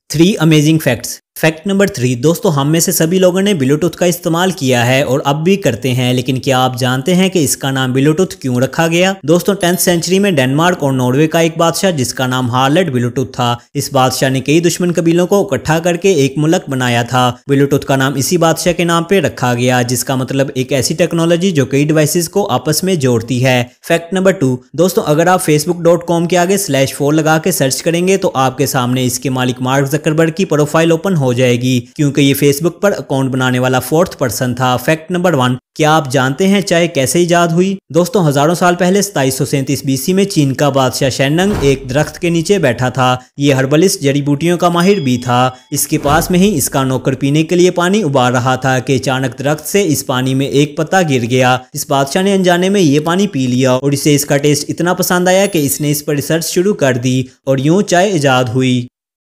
3 amazing facts. Fact number 3 दोस्तों, हम में से सभी लोगों ने ब्लूटूथ का इस्तेमाल किया है और अब भी करते हैं, लेकिन क्या आप जानते हैं कि इसका नाम ब्लूटूथ क्यों रखा गया? दोस्तों, 10th सेंचुरी में डेनमार्क और नॉर्वे का एक बादशाह जिसका नाम हार्लेट ब्लूटूथ था, इस बादशाह ने कई दुश्मन कबीलों को इकट्ठा करके एक मुल्क बनाया था। ब्लूटूथ का नाम इसी बादशाह के नाम पे रखा गया, जिसका मतलब एक ऐसी टेक्नोलॉजी जो कई डिवाइसेस को आपस में जोड़ती है। फैक्ट नंबर 2 दोस्तों, अगर आप facebook.com के आगे /4 लगा के सर्च करेंगे तो आपके सामने इसके मालिक मार्क जकरबर्ग की प्रोफाइल ओपन हो जाएगी, क्योंकि ये फेसबुक पर अकाउंट बनाने वाला 4th पर्सन था। फैक्ट नंबर 1, क्या आप जानते हैं चाय कैसे इजाद हुई? दोस्तों, हजारों साल पहले 2737 BC में चीन का बादशाह शेनंग एक दरख्त के नीचे बैठा था। ये हर्बलिस्ट जड़ी बूटियों का माहिर भी था। इसके पास में ही इसका नौकर पीने के लिए पानी उबाल रहा था कि अचानक दरख्त से इस पानी में एक पत्ता गिर गया। इस बादशाह ने अनजाने में ये पानी पी लिया और इसे इसका टेस्ट इतना पसंद आया कि इसने इस पर रिसर्च शुरू कर दी और यूं चाय इजाद हुई।